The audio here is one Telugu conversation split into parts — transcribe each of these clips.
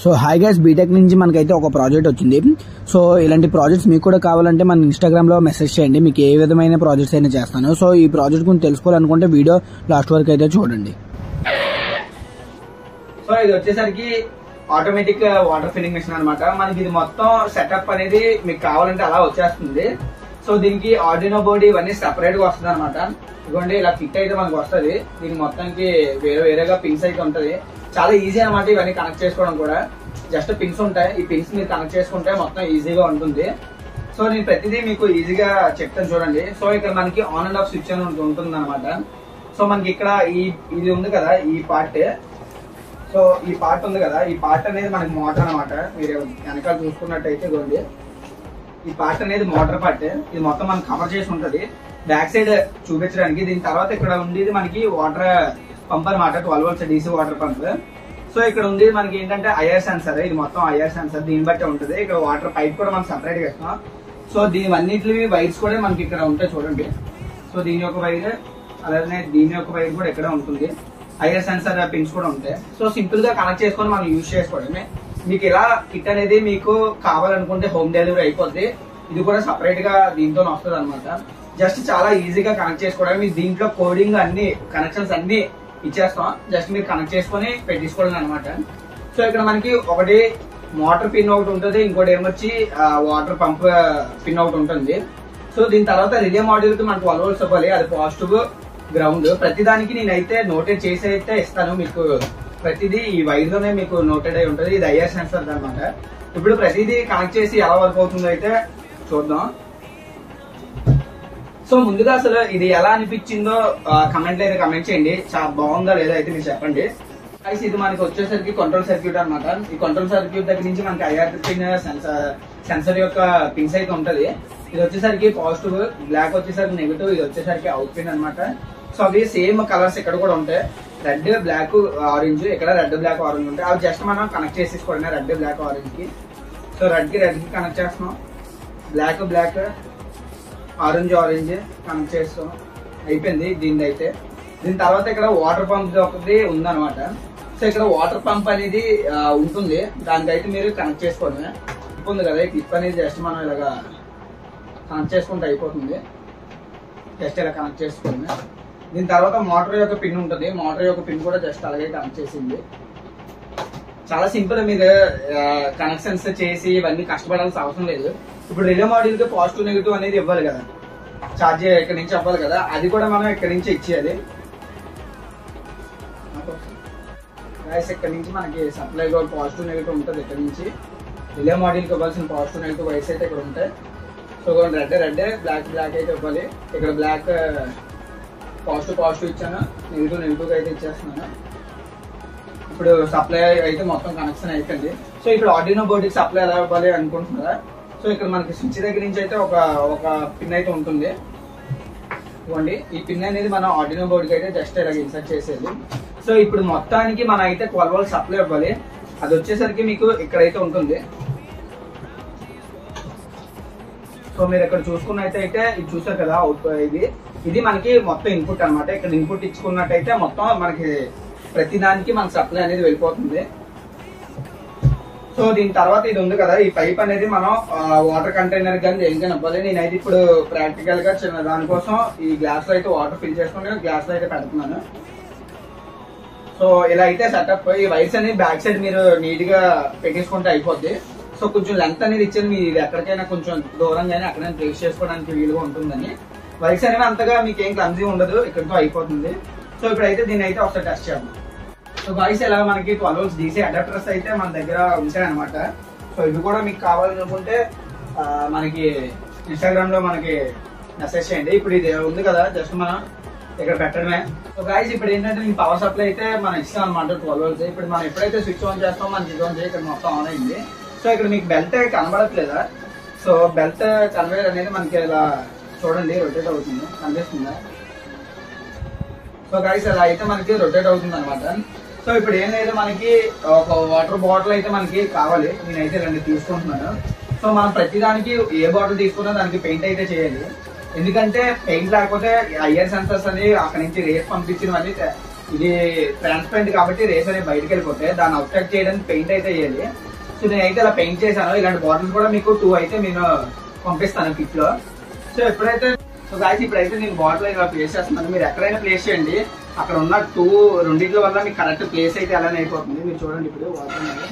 సో హాయ్ గైస్, బీటెక్ నుంచి మనకైతే ఒక ప్రాజెక్ట్ వచ్చింది. సో ఇలాంటి ప్రాజెక్ట్స్ మీకు కూడా కావాలంటే మన ఇన్స్టాగ్రామ్ లో మెసేజ్ చేయండి, మీకు ఏ విధమైన ప్రాజెక్ట్స్ అయినా చేస్తాను. సో ఈ ప్రాజెక్ట్ గురించి తెలుసుకోవాలనుకుంటే వీడియో లాస్ట్ వరకు అయితే చూడండి. సో ఇది వచ్చేసరికి ఆటోమేటిక్ వాటర్ ఫిల్లింగ్ మిషన్ అనమాట. మనకి ఇది మొత్తం సెటప్ అనేది మీకు కావాలంటే అలా వచ్చేస్తుంది. సో దీనికి ఆర్డినో బోర్డు ఇవన్నీ సెపరేట్ గా వస్తుంది అనమాట. ఇదిగోండి ఇలా కిట్ అయితే మనకు వస్తుంది. దీనికి మొత్తానికి వేరేగా పిన్స్ అయితే ఉంటది. చాలా ఈజీ అనమాట ఇవన్నీ కనెక్ట్ చేసుకోవడం కూడా. జస్ట్ పిన్స్ ఉంటాయి, ఈ పిన్స్ మీరు కనెక్ట్ చేసుకుంటే మొత్తం ఈజీగా ఉంటుంది. సో నేను ప్రతిదీ మీకు ఈజీగా చెప్తాను చూడండి. సో ఇక్కడ మనకి ఆన్ అండ్ ఆఫ్ స్విచ్ అని ఉంటుంది అనమాట. సో మనకి ఇక్కడ ఇది ఉంది కదా, ఈ పార్ట్. సో ఈ పార్ట్ ఉంది కదా, ఈ పార్ట్ అనేది మనకి మోటార్ అనమాట. మీరు వెనకాల చూసుకున్నట్టయితే ఇదిగోండి, ఈ పార్ట్ అనేది మోటార్ పార్ట్. ఇది మొత్తం మనకి కవర్ చేసి ఉంటది బ్యాక్ సైడ్ చూపించడానికి. దీని తర్వాత ఇక్కడ ఉండేది మనకి వాటర్ పంప్ అనమాట, 12 volts DC water pump. So ఇక్కడ ఉంది మనకి ఏంటంటే ఐఆర్ సెన్సర్. ఇది మొత్తం ఐఆర్ సెన్సర్, దీన్ని బట్టి ఉంటుంది. ఇక్కడ వాటర్ పైప్ కూడా మనం సపరేట్ గా ఇస్తాం. సో దీనివన్నిటి వైర్స్ కూడా మనకి ఇక్కడ ఉంటాయి చూడండి. సో దీని యొక్క వైర్, అలాగే దీని యొక్క వైర్ కూడా ఇక్కడ ఉంటుంది. ఐఆర్ సెన్సర్ పిన్స్ కూడా ఉంటాయి. సో సింపుల్ గా కనెక్ట్ చేసుకొని మనం యూజ్ చేసుకోవడమే. మీకు ఇలా కిట్ అనేది మీకు కావాలనుకుంటే హోమ్ డెలివరీ అయిపోద్ది. ఇది కూడా సపరేట్ గా దీంతో వస్తుంది అనమాట. జస్ట్ చాలా ఈజీగా కనెక్ట్ చేసుకోవడం. మీకు దీంట్లో కోడింగ్ అన్ని కనెక్షన్స్ అన్ని ఇచ్చేస్తాం. జస్ట్ మీరు కనెక్ట్ చేసుకుని పెట్టించుకోవడం అనమాట. సో ఇక్కడ మనకి ఒకటి మోటార్ పిన్ ఒకటి ఉంటుంది, ఇంకోటి ఏమొచ్చి వాటర్ పంప్ పిన్ ఒకటి ఉంటుంది. సో దీని తర్వాత రిలే మాడ్యూల్ కి మనకు 12 volts ఇవ్వాలి. అది పాజిటివ్ గ్రౌండ్. ప్రతిదానికి నేనైతే నోటెడ్ చేసి అయితే ఇస్తాను మీకు. ప్రతిదీ ఈ వైర్ లోనే మీకు నోటెడ్ అయి ఉంటుంది. ఇది ఐఆర్ సెన్సర్ అనమాట. ఇప్పుడు ప్రతిదీ కనెక్ట్ చేసి ఎలా వర్క్ అవుతుందో అయితే చూద్దాం. సో ముందుగా అసలు ఇది ఎలా అనిపించిందో కమెంట్ అయితే కమెంట్ చేయండి. చాలా బాగుందా లేదా అయితే మీరు చెప్పండి. ఇది మనకి వచ్చేసరికి కంట్రోల్ సర్క్యూట్ అనమాట. ఈ కంట్రోల్ సర్క్యూట్ దగ్గర నుంచి మనకి ఐఆర్ పిన్ సెన్సర్ యొక్క పిన్స్ అయితే ఉంటది. ఇది వచ్చేసరికి పాజిటివ్, బ్లాక్ వచ్చేసరికి నెగిటివ్, ఇది వచ్చేసరికి అవుట్ పిన్ అనమాట. సో అవి సేమ్ కలర్స్ ఇక్కడ కూడా ఉంటాయి, రెడ్ బ్లాక్ ఆరెంజ్. ఇక్కడ రెడ్ బ్లాక్ ఆరెంజ్ ఉంటాయి. అవి జస్ట్ మనం కనెక్ట్ చేసేసుకోవడమే రెడ్ బ్లాక్ ఆరెంజ్ కి. సో రెడ్ కి కనెక్ట్ చేస్తున్నాం, బ్లాక్ ఆరెంజ్ కనెక్ట్ చేస్తాం. అయిపోయింది దీని అయితే. దీని తర్వాత ఇక్కడ వాటర్ పంప్ ఒకటి ఉందన్నమాట. సో ఇక్కడ వాటర్ పంప్ అనేది ఉంటుంది, దానికైతే మీరు కనెక్ట్ చేసుకోవడమే. ఉంది కదా, ఈ క్లిప్ అనేది జస్ట్ మనం ఇలాగా కనెక్ట్ చేసుకుంటే అయిపోతుంది. జస్ట్ ఇలా కనెక్ట్ చేసుకోవడమే. దీని తర్వాత మోటార్ యొక్క పిన్ ఉంటుంది. మోటార్ యొక్క పిన్ కూడా జస్ట్ అలాగే కనెక్ట్ చేసింది. చాలా సింపుల్. మీరు కనెక్షన్స్ చేసి ఇవన్నీ కష్టపడాల్సిన అవసరం లేదు. ఇప్పుడు రిలే మాడ్యూల్ కి పాజిటివ్ నెగిటివ్ అనేది ఇవ్వాలి కదా, ఛార్జ్ ఇక్కడ నుంచి అవ్వాలి కదా, అది కూడా మనం ఇక్కడ నుంచి ఇచ్చేయాలి. ఇక్కడ నుంచి మనకి సప్లై లో పాజిటివ్ నెగిటివ్ ఉంటుంది. ఇక్కడ నుంచి రిలే మాడ్యూల్ కి ఇవ్వాల్సిన పాజిటివ్ నెగిటివ్ వైర్స్ అయితే ఇక్కడ ఉంటాయి. సో రెడ్ బ్లాక్ అయితే ఇవ్వాలి. ఇక్కడ బ్లాక్ పాజిటివ్ ఇచ్చాను, నెగిటివ్ అయితే ఇచ్చేస్తున్నాను. ఇప్పుడు సప్లై అయితే మొత్తం కనెక్షన్ అయిపోయింది. సో ఇక్కడ ఆర్డినో బోర్డుకి సప్లై ఎలా ఇవ్వాలి అనుకుంటున్నారా? సో ఇక్కడ మనకి స్విచ్ దగ్గర నుంచి అయితే ఒక పిన్ అయితే ఉంటుంది. ఇవ్వండి, ఈ పిన్ అనేది మనం ఆర్డినో బోర్డుకి అయితే జస్ట్ ఇలా ఇన్సర్ట్ చేసేది. సో ఇప్పుడు మొత్తానికి మనం అయితే 12 volts సప్లై ఇవ్వాలి. అది వచ్చేసరికి మీకు ఇక్కడైతే ఉంటుంది. సో మీరు ఇక్కడ చూసుకున్నట్టయితే ఇది చూసారు కదా, ఇది మనకి మొత్తం ఇన్పుట్ అనమాట. ఇక్కడ ఇన్పుట్ ఇచ్చుకున్నట్టయితే మొత్తం మనకి ప్రతి దానికి మన సప్లై అనేది వెళ్ళిపోతుంది. సో దీని తర్వాత ఇది ఉంది కదా, ఈ పైప్ అనేది మనం వాటర్ కంటైనర్ కానీ దేనికైనా ఇవ్వాలి. నేనైతే ఇప్పుడు ప్రాక్టికల్ గా చిన్న దానికోసం ఈ గ్లాస్ లో అయితే వాటర్ ఫిల్ చేసుకుని గ్లాస్ లో అయితే పెడుతున్నాను. సో ఇలా అయితే సెటప్. ఈ వైర్స్ అనేది బ్యాక్ సైడ్ మీరు నీట్ గా పెట్టేసుకుంటే అయిపోద్ది. సో కొంచెం లెంత్ అనేది ఇచ్చేది మీరు ఎక్కడికైనా కొంచెం దూరంగానే అక్కడైనా ప్లేస్ చేసుకోవడానికి వీలుగా ఉంటుందని. వైర్స్ అనేవి అంతగా మీకు ఏం క్లమ్జీ ఉండదు, ఇక్కడితో అయిపోతుంది. సో ఇప్పుడైతే దీన్ని అయితే ఒకసారి టెస్ట్ చేద్దాం. సో గాయ్స్, ఇలా మనకి 12 volts DC అడాప్టర్స్ అయితే మన దగ్గర ఉంటాయి అనమాట. సో ఇవి కూడా మీకు కావాలనుకుంటే మనకి ఇన్స్టాగ్రామ్ లో మనకి మెసేజ్ చేయండి. ఇప్పుడు ఇది ఉంది కదా, జస్ట్ మనం ఇక్కడ పెట్టడమే. సో గాయ్స్, ఇప్పుడు ఏంటంటే మీకు పవర్ సప్లై అయితే మనం ఇస్తాం అనమాట 12 volts. ఇప్పుడు మనం ఎప్పుడైతే స్విచ్ ఆన్ చేస్తాం మనకి ఇది ఆన్ చేసి ఇక్కడ మొత్తం ఆన్ అయింది. సో ఇక్కడ మీకు బెల్ట్ కనబడట్లేదా? సో బెల్ట్ కన్వేయర్ అనేది మనకి ఇలా చూడండి రొటేట్ అవుతుంది, కనిపిస్తుందా? సో గాయ్స్, అలా అయితే మనకి రొటేట్ అవుతుంది అనమాట. సో ఇప్పుడు ఏం లేదు, మనకి ఒక వాటర్ బాటిల్ అయితే మనకి కావాలి. నేనైతే 2 తీసుకుంటున్నాను. సో మనం ప్రతిదానికి ఏ బాటిల్ తీసుకున్నా దానికి పెయింట్ అయితే చేయాలి. ఎందుకంటే పెయింట్ లేకపోతే ఐఆర్ సెన్సర్స్ అని అక్కడి నుంచి రేస్ పంపించినవన్నీ ఇది ట్రాన్స్పరెంట్ కాబట్టి రేస్ అనేది బయటకు వెళ్ళిపోతాయి. దాన్ని అబ్స్ట్రాక్ట్ చేయడానికి పెయింట్ అయితే వేయాలి. సో నేనైతే ఇలా పెయింట్ చేశాను. ఇలాంటి బాటిల్స్ కూడా మీకు 2 అయితే నేను పంపిస్తాను కిట్ లో. సో ఎప్పుడైతే ఇప్పుడైతే నేను బాటిల్ ఇలా ప్లేస్ చేస్తున్నాను. మీరు ఎక్కడైనా ప్లేస్ చేయండి, అక్కడ ఉన్న రెండింటి వల్ల మీకు కరెక్ట్ ప్లేస్ అయితే అలానే అయిపోతుంది. మీరు చూడండి, ఇప్పుడు వాటర్ అనేది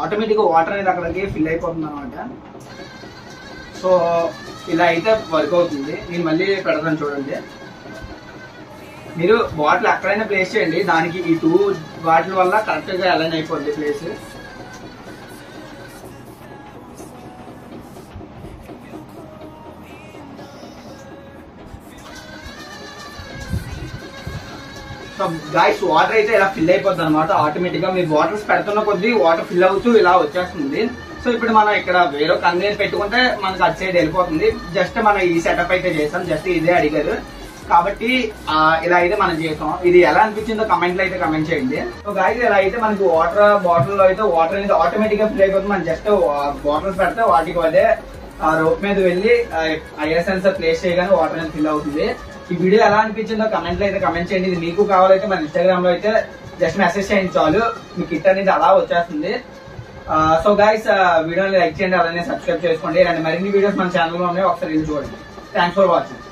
ఆటోమేటిక్ గా వాటర్ అనేది అక్కడికి ఫిల్ అయిపోతుంది అనమాట. సో ఇలా అయితే వర్క్ అవుతుంది. నేను మళ్ళీ పెడతాను చూడండి. మీరు బాటిల్ ఎక్కడైనా ప్లేస్ చేయండి, దానికి ఈ 2 బాటిల్ వల్ల కరెక్ట్ గా అలానే అయిపోద్ది ప్లేస్. సో గైస్ వాటర్ అయితే ఇలా ఫిల్ అయిపోద్ది అనమాట ఆటోమేటిక్ గా. మీరు వాటర్స్ పెడుతున్న కొద్దీ వాటర్ ఫిల్ అవుతూ ఇలా వచ్చేస్తుంది. సో ఇప్పుడు మనం ఇక్కడ వేరే కన్వేర్ పెట్టుకుంటే మనకు అటు సైడ్ వెళ్ళిపోతుంది. జస్ట్ మనం ఈ సెటప్ అయితే చేసాం, జస్ట్ ఇదే అడిగారు కాబట్టి ఇలా అయితే మనం చేసాం. ఇది ఎలా అనిపించిందో కమెంట్ లో అయితే కమెంట్ చేయండి. సో గైస్ ఇలా అయితే మనకి వాటర్ బాటిల్ లో అయితే వాటర్ అనేది ఆటోమేటిక్ గా ఫిల్ అయిపోతుంది. మనం జస్ట్ బాటిల్స్ పెడితే వాటికి అదే రోప్ మీద వెళ్ళి ఐఆర్ సెన్సర్ ప్లేస్ చేయగానే వాటర్ అనేది ఫిల్ అవుతుంది. ఈ వీడియో ఎలా అనిపించిందో కమెంట్ లో అయితే కమెంట్ చేయండి. ఇది మీకు కావాలైతే మన ఇన్స్టాగ్రామ్ లో అయితే జస్ట్ మెసేజ్ చేయండి చాలు, మీ కిట్ అనేది అలా వచ్చేస్తుంది. సో గైస్ వీడియోని లైక్ చేయండి, అలానే సబ్స్క్రైబ్ చేసుకోండి. ఇలాంటి మరిన్ని వీడియోస్ మన ఛానల్ లో ఉన్నాయి, ఒకసారి చూడండి. Thanks for watching.